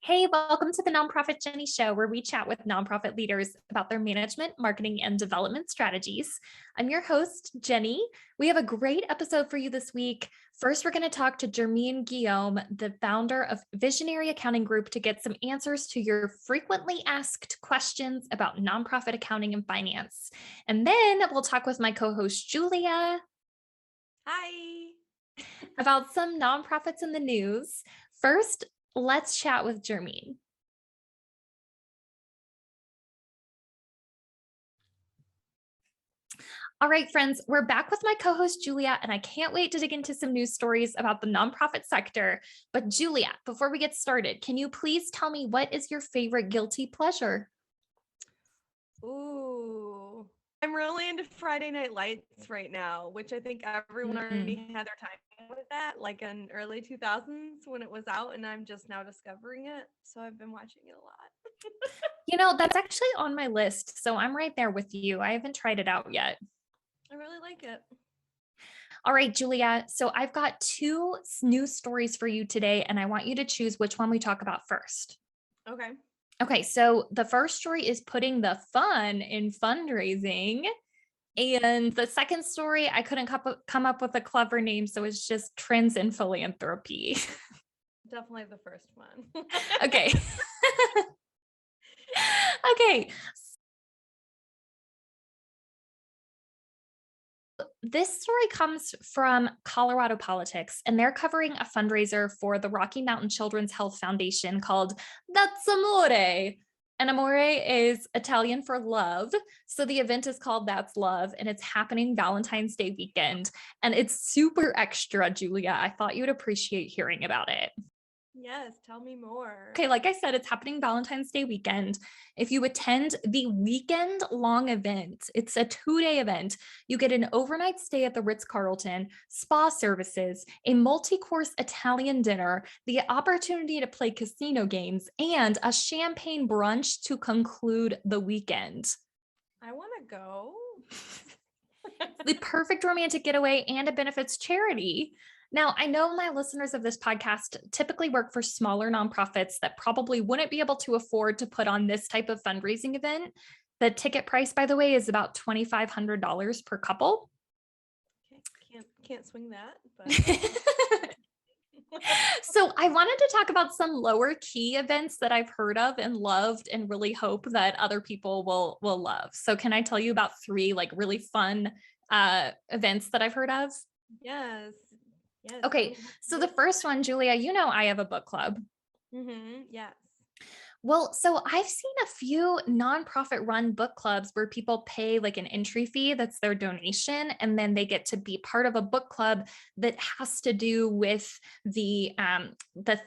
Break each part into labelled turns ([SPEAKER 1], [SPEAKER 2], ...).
[SPEAKER 1] Hey, welcome to the Nonprofit Jenni Show, where we chat with nonprofit leaders about their management, marketing, and development strategies. I'm your host, Jenny. We have a great episode for you this week. First, we're going to talk to Jermaine Guillaume, the founder of Visionary Accounting Group, to get some answers to your frequently asked questions about nonprofit accounting and finance. And then we'll talk with my co-host, Julia,
[SPEAKER 2] Hi.
[SPEAKER 1] about some nonprofits in the news. First, let's chat with Jermaine. All right, friends, we're back with my co-host Julia, and I can't wait to dig into some news stories about the nonprofit sector. But Julia, before we get started, can you please tell me what is your favorite guilty pleasure?
[SPEAKER 2] Ooh. I'm really into Friday Night Lights right now, which I think everyone already had their time with that, like in early 2000s when it was out, and I'm just now discovering it. So I've been watching it a lot.
[SPEAKER 1] That's actually on my list, so I'm right there with you. I haven't tried it out yet.
[SPEAKER 2] I really like it.
[SPEAKER 1] All right, Julia. So I've got two news stories for you today, and I want you to choose which one we talk about first.
[SPEAKER 2] Okay.
[SPEAKER 1] Okay, so the first story is putting the fun in fundraising. And the second story, I couldn't come up with a clever name, so it's just trends in philanthropy.
[SPEAKER 2] Definitely the first one.
[SPEAKER 1] Okay. Okay. This story comes from Colorado Politics, and they're covering a fundraiser for the Rocky Mountain Children's Health Foundation called That's Amore. And amore is Italian for love. So the event is called That's Love, and it's happening Valentine's Day weekend. And it's super extra, Julia. I thought you'd appreciate hearing about it.
[SPEAKER 2] Yes, tell me more.
[SPEAKER 1] Okay, like I said, it's happening Valentine's Day weekend. If you attend the weekend long event, it's a 2-day event. You get an overnight stay at the Ritz-Carlton, spa services, a multi-course Italian dinner, the opportunity to play casino games, and a champagne brunch to conclude the weekend.
[SPEAKER 2] I want to go.
[SPEAKER 1] The perfect romantic getaway, and it benefits charity. Now, I know my listeners of this podcast typically work for smaller nonprofits that probably wouldn't be able to afford to put on this type of fundraising event. The ticket price, by the way, is about $2,500 per couple.
[SPEAKER 2] Okay, can't swing that, but
[SPEAKER 1] So I wanted to talk about some lower key events that I've heard of and loved and really hope that other people will love. So can I tell you about three like really fun events that I've heard of?
[SPEAKER 2] yes. Yes.
[SPEAKER 1] Okay, so the first one, Julia, I have a book club.
[SPEAKER 2] Yes.
[SPEAKER 1] Well, so I've seen a few nonprofit run book clubs where people pay like an entry fee, that's their donation, and then they get to be part of a book club that has to do with the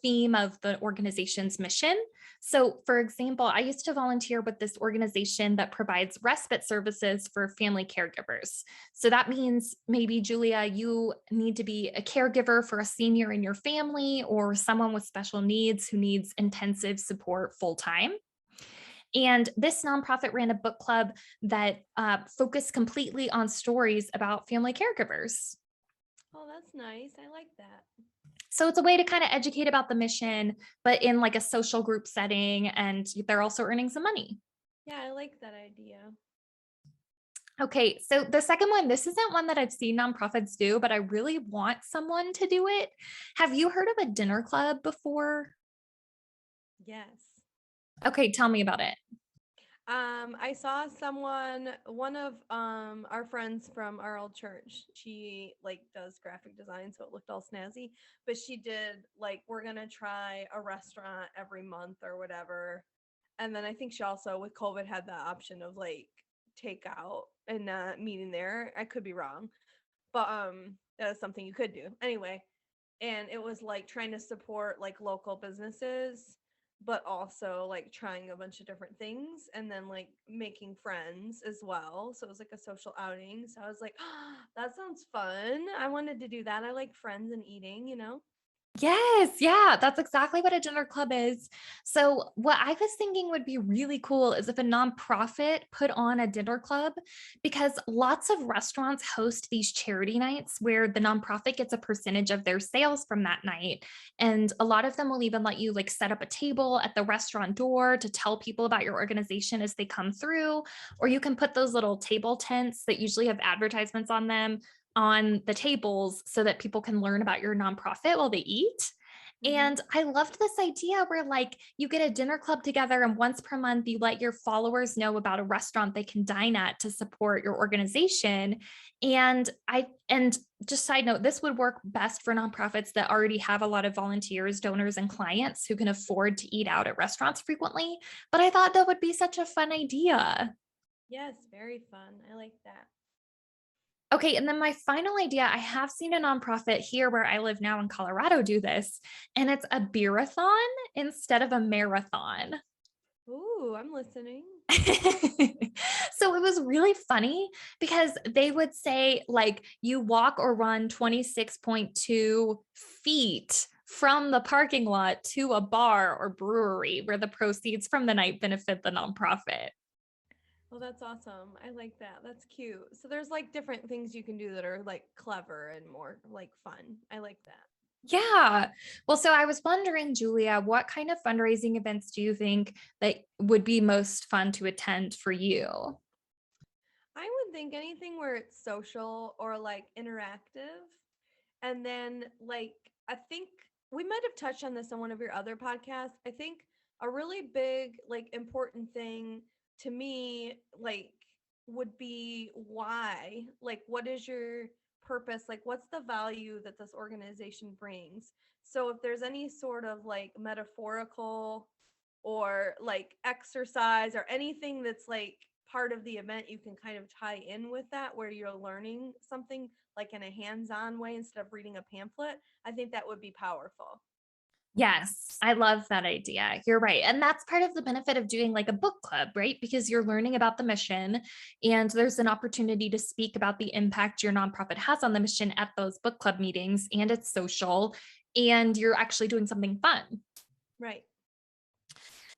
[SPEAKER 1] theme of the organization's mission. So, for example, I used to volunteer with this organization that provides respite services for family caregivers. So that means maybe, Julia, you need to be a caregiver for a senior in your family or someone with special needs who needs intensive support full time. And this nonprofit ran a book club that focused completely on stories about family caregivers.
[SPEAKER 2] Oh, that's nice. I like that.
[SPEAKER 1] So it's a way to kind of educate about the mission, but in like a social group setting, and they're also earning some money.
[SPEAKER 2] Yeah, I like that idea.
[SPEAKER 1] Okay, so the second one, this isn't one that I've seen nonprofits do, but I really want someone to do it. Have you heard of a dinner club before?
[SPEAKER 2] Yes.
[SPEAKER 1] Okay, tell me about it.
[SPEAKER 2] I saw one of our friends from our old church. She like does graphic design, so it looked all snazzy. But she did like we're gonna try a restaurant every month or whatever. And then I think she also with COVID had the option of like takeout and not meeting there. I could be wrong, but that is something you could do anyway. And it was like trying to support like local businesses but also like trying a bunch of different things and then like making friends as well, so it was like a social outing. So I was like, oh, that sounds fun. I wanted to do that. I like friends and eating.
[SPEAKER 1] Yes, yeah, that's exactly what a dinner club is. So, what I was thinking would be really cool is if a nonprofit put on a dinner club, because lots of restaurants host these charity nights where the nonprofit gets a percentage of their sales from that night. And a lot of them will even let you like set up a table at the restaurant door to tell people about your organization as they come through, or you can put those little table tents that usually have advertisements on them on the tables so that people can learn about your nonprofit while they eat.
[SPEAKER 2] Hmm.
[SPEAKER 1] And I loved this idea where like you get a dinner club together and once per month you let your followers know about a restaurant they can dine at to support your organization. And just side note, this would work best for nonprofits that already have a lot of volunteers, donors, and clients who can afford to eat out at restaurants frequently. But I thought that would be such a fun idea.
[SPEAKER 2] Yes, very fun. I like that.
[SPEAKER 1] Okay, and then my final idea, I have seen a nonprofit here where I live now in Colorado do this, and it's a beer-a-thon instead of a marathon.
[SPEAKER 2] Ooh, I'm listening.
[SPEAKER 1] So it was really funny because they would say, like, you walk or run 26.2 feet from the parking lot to a bar or brewery where the proceeds from the night benefit the nonprofit.
[SPEAKER 2] Oh, that's awesome. I like that. That's cute. So there's like different things you can do that are like clever and more like fun. I like that.
[SPEAKER 1] Yeah. Well, so I was wondering, Julia, what kind of fundraising events do you think that would be most fun to attend for you?
[SPEAKER 2] I would think anything where it's social or like interactive. And then, like, I think we might have touched on this on one of your other podcasts. I think a really big, like, important thing to me, like, would be why. Like, what is your purpose? Like, what's the value that this organization brings? So, if there's any sort of like metaphorical or like exercise or anything that's like part of the event you can kind of tie in with that where you're learning something like in a hands-on way instead of reading a pamphlet, I think that would be powerful.
[SPEAKER 1] Yes, I love that idea. You're right. And that's part of the benefit of doing like a book club, right? Because you're learning about the mission and there's an opportunity to speak about the impact your nonprofit has on the mission at those book club meetings, and it's social and you're actually doing something fun.
[SPEAKER 2] Right.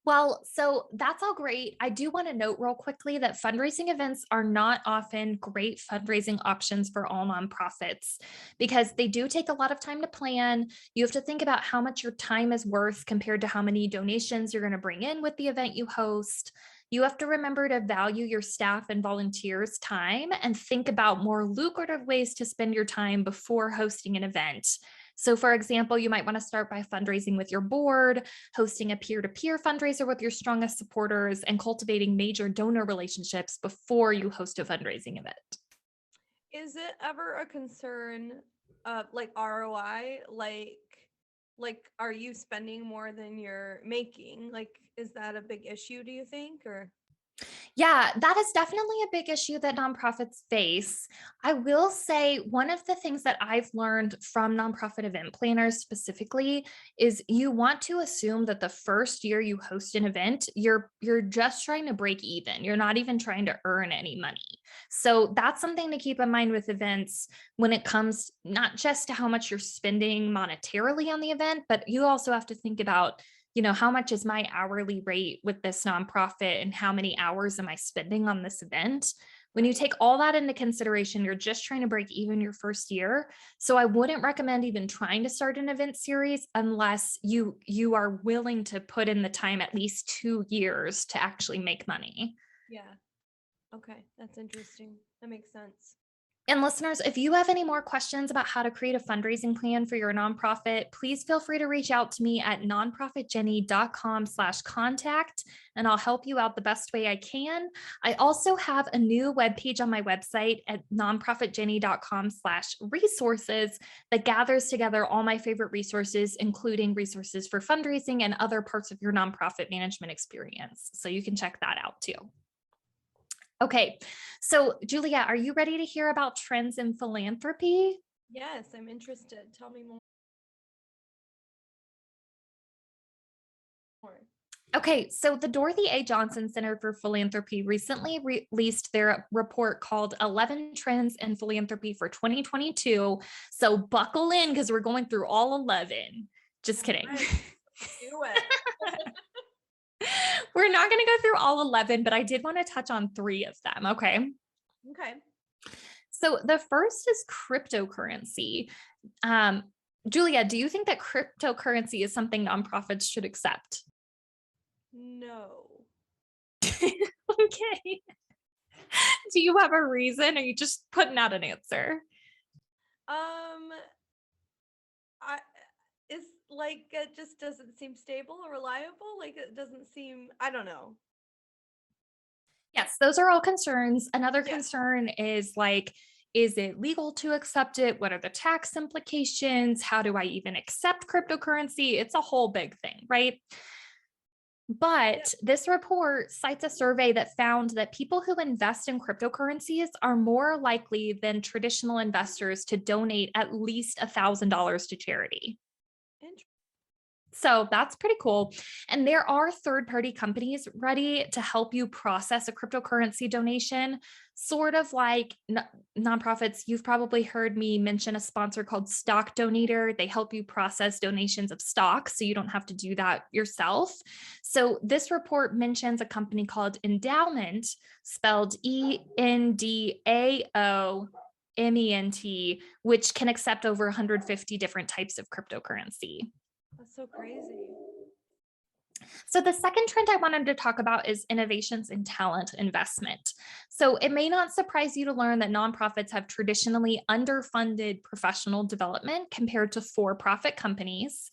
[SPEAKER 1] Well, so that's all great. I do want to note real quickly that fundraising events are not often great fundraising options for all nonprofits because they do take a lot of time to plan. You have to think about how much your time is worth compared to how many donations you're going to bring in with the event you host. You have to remember to value your staff and volunteers' time and think about more lucrative ways to spend your time before hosting an event. So, for example, you might want to start by fundraising with your board, hosting a peer to peer fundraiser with your strongest supporters, and cultivating major donor relationships before you host a fundraising event.
[SPEAKER 2] Is it ever a concern of like ROI, like are you spending more than you're making? Like is that a big issue, do you think? Or
[SPEAKER 1] Yeah, that is definitely a big issue that nonprofits face. I will say one of the things that I've learned from nonprofit event planners specifically is you want to assume that the first year you host an event, you're just trying to break even. You're not even trying to earn any money. So that's something to keep in mind with events when it comes not just to how much you're spending monetarily on the event, but you also have to think about, how much is my hourly rate with this nonprofit and how many hours am I spending on this event? When you
[SPEAKER 2] right.
[SPEAKER 1] take all that into consideration, you're just trying to break even your first year. So I wouldn't recommend even trying to start an event series unless you are willing to put in the time at least 2 years to actually make money.
[SPEAKER 2] Yeah. Okay, that's interesting. That makes sense.
[SPEAKER 1] And listeners, if you have any more questions about how to create a fundraising plan for your nonprofit, please feel free to reach out to me at nonprofitjenni.com/contact, and I'll help you out the best way I can. I also have a new webpage on my website at nonprofitjenni.com/resources that gathers together all my favorite resources, including resources for fundraising and other parts of your nonprofit management experience. So you can check that out too. Okay, so Julia, are you ready to hear about trends in philanthropy?
[SPEAKER 2] Yes, I'm interested. Tell me more.
[SPEAKER 1] Okay, so the Dorothy A. Johnson Center for Philanthropy recently released their report called 11 Trends in Philanthropy for 2022. So buckle in because we're going through all 11. Just
[SPEAKER 2] All
[SPEAKER 1] kidding.
[SPEAKER 2] right, do it.
[SPEAKER 1] We're not going to go through all 11, but I did want to touch on 3 of them. Okay.
[SPEAKER 2] Okay.
[SPEAKER 1] So the first is cryptocurrency. Julia, do you think that cryptocurrency is something nonprofits should accept?
[SPEAKER 2] No.
[SPEAKER 1] Okay. Do you have a reason? Or are you just putting out an answer?
[SPEAKER 2] I It's like it just doesn't seem stable or reliable. Like it doesn't seem, I don't know.
[SPEAKER 1] Yes, those are all concerns. Another
[SPEAKER 2] Yeah.
[SPEAKER 1] concern is like, is it legal to accept it? What are the tax implications? How do I even accept cryptocurrency? It's a whole big thing, right?
[SPEAKER 2] Yeah.
[SPEAKER 1] But this report cites a survey that found that people who invest in cryptocurrencies are more likely than traditional investors to donate at least $1,000 to charity.
[SPEAKER 2] Interesting.
[SPEAKER 1] So that's pretty cool. And there are third-party companies ready to help you process a cryptocurrency donation, sort of like nonprofits. You've probably heard me mention a sponsor called Stock Donator. They help you process donations of stocks, so you don't have to do that yourself. So this report mentions a company called Endowment, spelled ENDAOMENT, which can accept over 150 different types of cryptocurrency.
[SPEAKER 2] That's so crazy.
[SPEAKER 1] So the second trend I wanted to talk about is innovations in talent investment. So it may not surprise you to learn that nonprofits have traditionally underfunded professional development compared to for-profit companies.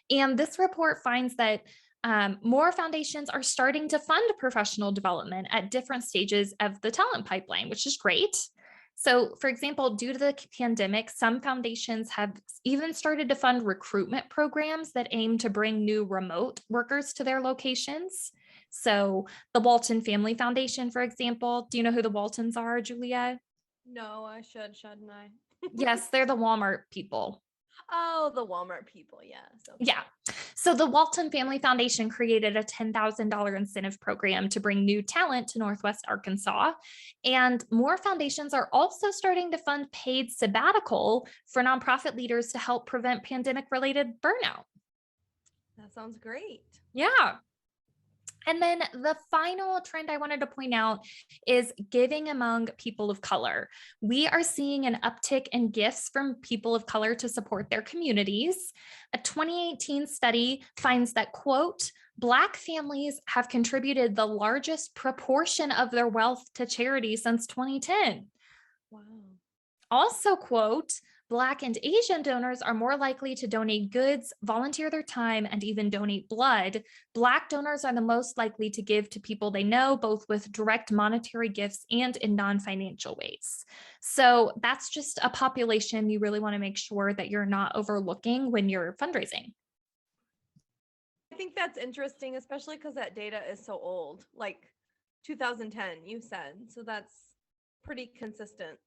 [SPEAKER 1] And this report finds that more foundations are starting to fund professional development at different stages of the talent pipeline, which is great. So, for example, due to the pandemic, some foundations have even started to fund recruitment programs that aim to bring new remote workers to their locations. So, the Walton Family Foundation, for example, do you know who the Waltons are, Julia?
[SPEAKER 2] No, I should, shouldn't I?
[SPEAKER 1] Yes, they're the Walmart people.
[SPEAKER 2] Oh, the Walmart people. Yes. Okay.
[SPEAKER 1] Yeah. So the Walton Family Foundation created a $10,000 incentive program to bring new talent to Northwest Arkansas. And more foundations are also starting to fund paid sabbatical for nonprofit leaders to help prevent pandemic related burnout.
[SPEAKER 2] That sounds great.
[SPEAKER 1] Yeah. And then the final trend I wanted to point out is giving among people of color. We are seeing an uptick in gifts from people of color to support their communities. A 2018 study finds that, quote, Black families have contributed the largest proportion of their wealth to charity since 2010.
[SPEAKER 2] Wow.
[SPEAKER 1] Also, quote, Black and Asian donors are more likely to donate goods, volunteer their time, and even donate blood. Black donors are the most likely to give to people they know, both with direct monetary gifts and in non-financial ways. So that's just a population you really want to make sure that you're not overlooking when you're fundraising.
[SPEAKER 2] I think that's interesting, especially because that data is so old, like 2010, you said. So that's pretty consistent,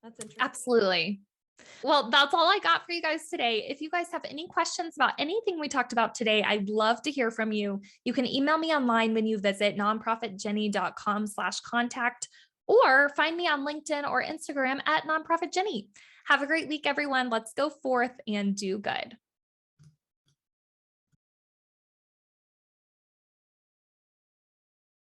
[SPEAKER 2] That's interesting.
[SPEAKER 1] Absolutely. Well, that's all I got for you guys today. If you guys have any questions about anything we talked about today, I'd love to hear from you. You can email me online when you visit nonprofitjenni.com/contact, or find me on LinkedIn or Instagram at nonprofitjenni. Have a great week, everyone. Let's go forth and do good.